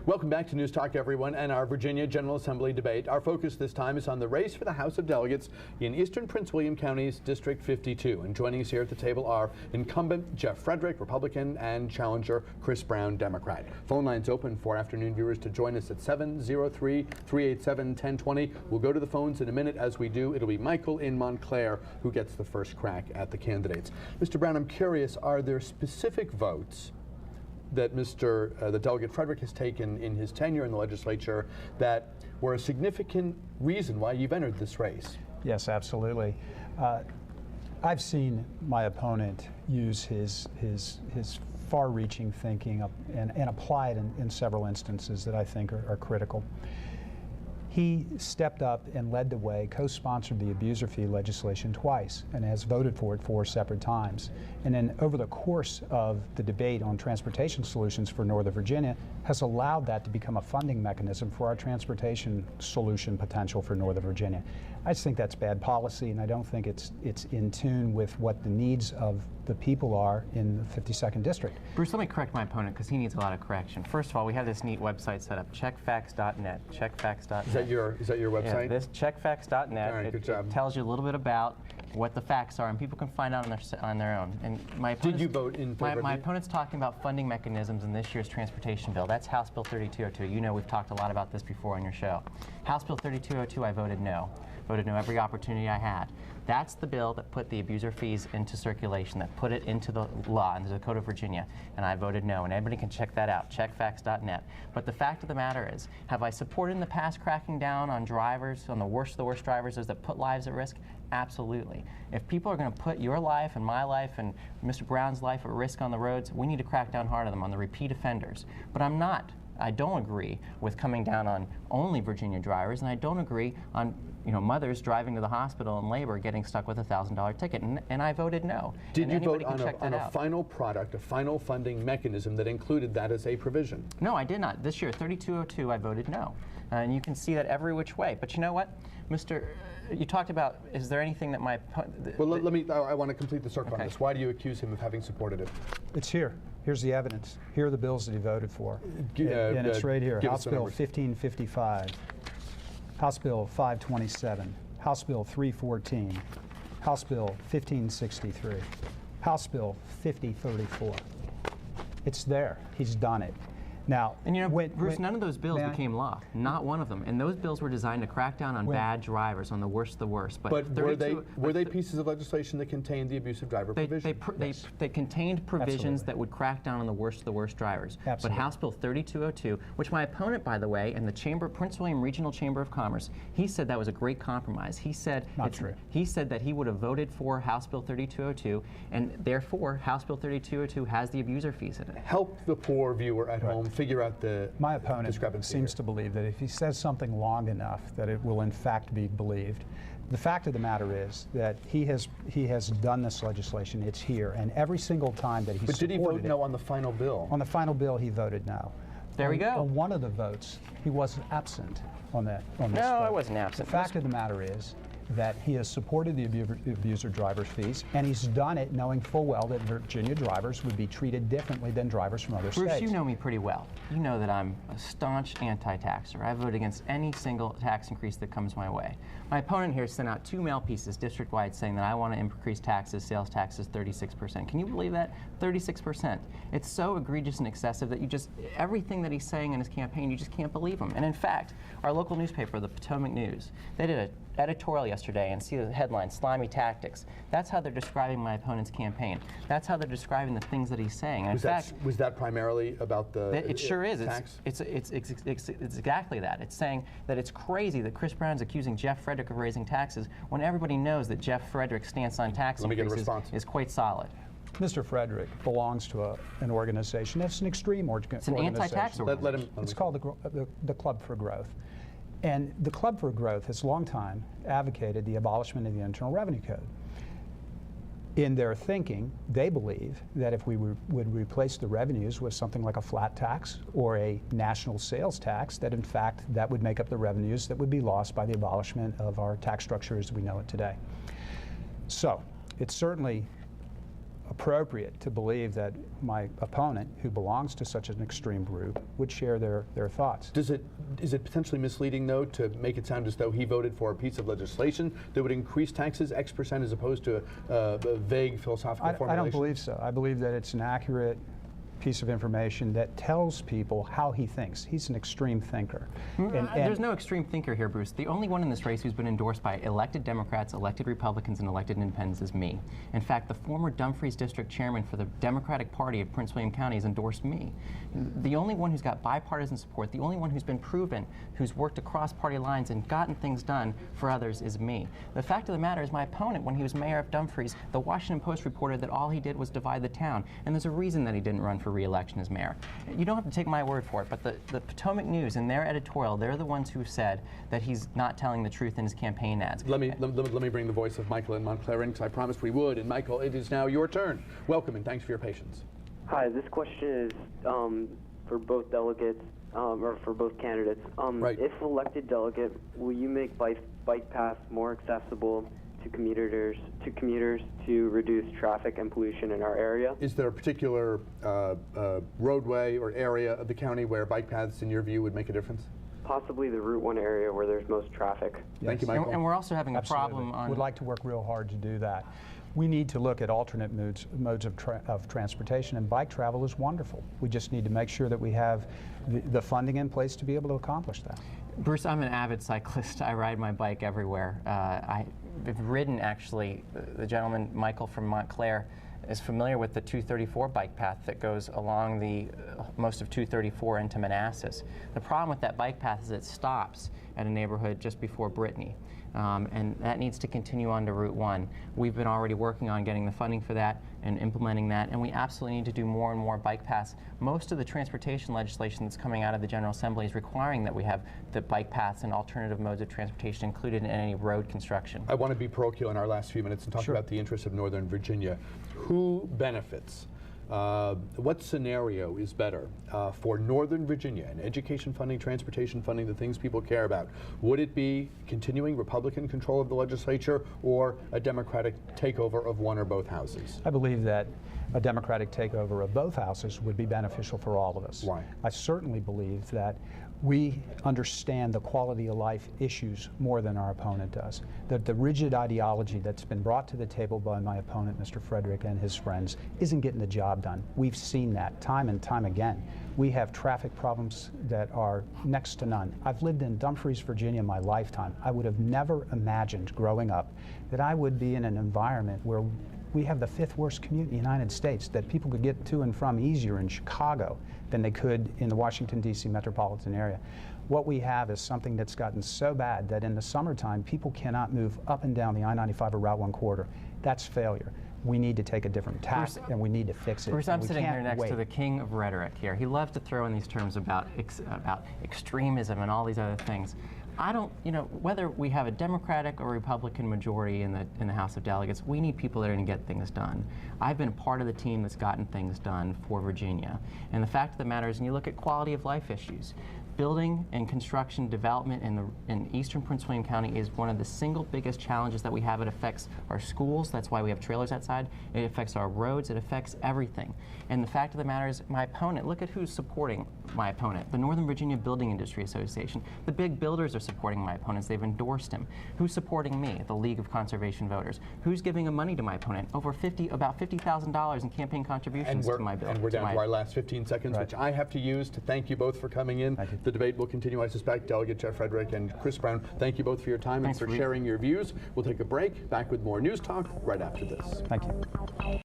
Welcome back to News Talk, everyone, and our Virginia General Assembly debate. Our focus this time is on the race for the House of Delegates in eastern Prince William County's District 52. And joining us here at the table are incumbent Jeff Frederick, Republican, and challenger Chris Brown, Democrat. Phone lines open for afternoon viewers to join us at 703-387-1020. We'll go to the phones in a minute. As we do, it'll be Michael in Montclair who gets the first crack at the candidates. Mr. Brown, I'm curious, are there specific votes that the Delegate Frederick has taken in his tenure in the legislature that were a significant reason why you've entered this race? Yes, absolutely. I've seen my opponent use his far-reaching thinking and apply it in several instances that I think are critical. He stepped up and led the way, co-sponsored the abuser fee legislation twice, and has voted for it 4 separate times. And then over the course of the debate on transportation solutions for Northern Virginia, has allowed that to become a funding mechanism for our transportation solution potential for Northern Virginia. I just think that's bad policy, and I don't think it's in tune with what the needs of the people are in the 52nd District. Bruce, let me correct my opponent because he needs a lot of correction. First of all, we have this neat website set up, checkfacts.net. Checkfacts.net. Is that your website? Yeah, this checkfacts.net. All right, good job. It tells you a little bit about what the facts are, and people can find out on their own. And did you vote in favor? My opponent's talking about funding mechanisms in this year's transportation bill. That's House Bill 3202. You know we've talked a lot about this before on your show. House Bill 3202, I voted no. Voted no every opportunity I had. That's the bill that put the abuser fees into circulation, that put it into the law, into the Code of Virginia, and I voted no. And everybody can check that out, checkfacts.net. But the fact of the matter is, have I supported in the past cracking down on drivers, on the worst of the worst drivers, those that put lives at risk? Absolutely. If people are going to put your life and my life and Mr. Brown's life at risk on the roads, we need to crack down hard on them, on the repeat offenders. But I don't agree with coming down on only Virginia drivers, and I don't agree on mothers driving to the hospital in labor getting stuck with a $1,000 ticket, and I voted no. Did you vote on a final product, a final funding mechanism that included that as a provision? No, I did not. This year, 3202, I voted no. And you can see that every which way. But you know what, you talked about, is there anything that my... Well, I want to complete the circle on this. Why do you accuse him of having supported it? It's here. Here's the evidence. Here are the bills that he voted for. And it's right here. House Bill 1555, House Bill 527, House Bill 314, House Bill 1563, House Bill 5034. It's there. He's done it. Now, and Bruce, none of those bills became law. Not one of them. And those bills were designed to crack down on bad drivers, on the worst of the worst. But were they pieces of legislation that contained the abusive driver provision? They contained provisions that would crack down on the worst of the worst drivers. Absolutely. But House Bill 3202, which my opponent, by the way, in the Prince William Regional Chamber of Commerce, he said that was a great compromise. He said not true. He said that he would have voted for House Bill 3202, and therefore House Bill 3202 has the abuser fees in it. Help the poor viewer at home figure out the My opponent seems here. to believe that if he says something long enough that it will in fact be believed. The fact of the matter is that he has done this legislation. It's here, and every single time that he supported it. But did he vote no on the final bill? On the final bill, he voted no. There we go. On one of the votes, he was absent on this vote. I wasn't absent. The fact of the matter is that he has supported the abuser driver's fees, and he's done it knowing full well that Virginia drivers would be treated differently than drivers from other states. Bruce, you know me pretty well. You know that I'm a staunch anti-taxer. I vote against any single tax increase that comes my way. My opponent here sent out 2 mail pieces district-wide saying that I want to increase taxes, sales taxes, 36%. Can you believe that? 36%. It's so egregious and excessive that everything that he's saying in his campaign, you just can't believe him. And in fact, our local newspaper, the Potomac News, they did an editorial yesterday, and see the headline, Slimy Tactics. That's how they're describing my opponent's campaign. That's how they're describing the things that he's saying. And was that primarily about the It sure is. Tax? It's exactly that. It's saying that it's crazy that Chris Brown's accusing Jeff Frederick of raising taxes when everybody knows that Jeff Frederick's stance on tax increases is quite solid. Mr. Frederick belongs to an organization that's an extreme organization. It's an anti-tax organization. It's called the Club for Growth. And the Club for Growth has long time advocated the abolishment of the Internal Revenue Code. In their thinking, they believe that if we would replace the revenues with something like a flat tax or a national sales tax, that in fact that would make up the revenues that would be lost by the abolishment of our tax structure as we know it today. So it's certainly appropriate to believe that my opponent, who belongs to such an extreme group, would share their thoughts. Is it potentially misleading, though, to make it sound as though he voted for a piece of legislation that would increase taxes X% as opposed to a vague philosophical formulation? I don't believe so. I believe that it's an accurate piece of information that tells people how he thinks. He's an extreme thinker. And there's no extreme thinker here, Bruce. The only one in this race who's been endorsed by elected Democrats, elected Republicans, and elected independents is me. In fact, the former Dumfries District Chairman for the Democratic Party of Prince William County has endorsed me. The only one who's got bipartisan support, the only one who's been proven, who's worked across party lines and gotten things done for others is me. The fact of the matter is my opponent, when he was mayor of Dumfries, the Washington Post reported that all he did was divide the town, and there's a reason that he didn't run for re-election as mayor. You don't have to take my word for it, but the Potomac News, in their editorial, they're the ones who said that he's not telling the truth in his campaign ads. Let me bring the voice of Michael in Montclair in, because I promised we would. And Michael, it is now your turn. Welcome, and thanks for your patience. Hi, this question is for both delegates, or for both candidates. Right. If elected delegate, will you make bike paths more accessible to commuters to reduce traffic and pollution in our area? Is there a particular roadway or area of the county where bike paths, in your view, would make a difference? Possibly the Route 1 area where there's most traffic. Yes. Thank you, Michael. And we're also having a Absolutely. problem on... Would like to work real hard to do that. We need to look at alternate modes of transportation, and bike travel is wonderful. We just need to make sure that we have the funding in place to be able to accomplish that. Bruce, I'm an avid cyclist. I ride my bike everywhere. I've ridden, actually, the gentleman, Michael from Montclair, is familiar with the 234 bike path that goes along the most of 234 into Manassas. The problem with that bike path is it stops at a neighborhood just before Brittany. And that needs to continue on to Route 1. We've been already working on getting the funding for that and implementing that, and we absolutely need to do more and more bike paths. Most of the transportation legislation that's coming out of the General Assembly is requiring that we have the bike paths and alternative modes of transportation included in any road construction. I want to be parochial in our last few minutes and talk about the interests of Northern Virginia. Who benefits? What scenario is better for Northern Virginia in education funding, transportation funding, the things people care about? Would it be continuing Republican control of the legislature or a Democratic takeover of one or both houses? I believe that a Democratic takeover of both houses would be beneficial for all of us. Why? I certainly believe that we understand the quality of life issues more than our opponent does. That the rigid ideology that's been brought to the table by my opponent, Mr. Frederick, and his friends, isn't getting the job done. We've seen that time and time again. We have traffic problems that are next to none. I've lived in Dumfries, Virginia my lifetime. I would have never imagined growing up that I would be in an environment where we have the 5th worst commute in the United States, that people could get to and from easier in Chicago than they could in the Washington, D.C. metropolitan area. What we have is something that's gotten so bad that in the summertime, people cannot move up and down the I-95 or Route 1 corridor. That's failure. We need to take a different tack, and we need to fix it. Bruce, I'm sitting here next to the king of rhetoric here. He loves to throw in these terms about extremism and all these other things. I don't, whether we have a Democratic or Republican majority in the House of Delegates, we need people that are going to get things done. I've been part of the team that's gotten things done for Virginia. And the fact of the matter is, when you look at quality of life issues, building and construction development in eastern Prince William County is one of the single biggest challenges that we have. It affects our schools. That's why we have trailers outside. It affects our roads. It affects everything. And the fact of the matter is, my opponent, look at who's supporting my opponent. The Northern Virginia Building Industry Association. The big builders are supporting my opponents. They've endorsed him. Who's supporting me? The League of Conservation Voters. Who's giving him money to my opponent? About $50,000 in campaign contributions to my bill. And we're down to our last 15 seconds, which I have to use to thank you both for coming in. The debate will continue, I suspect. Delegate Jeff Frederick and Chris Brown, thank you both for your time and for sharing your views. We'll take a break. Back with more News Talk right after this. Thank you.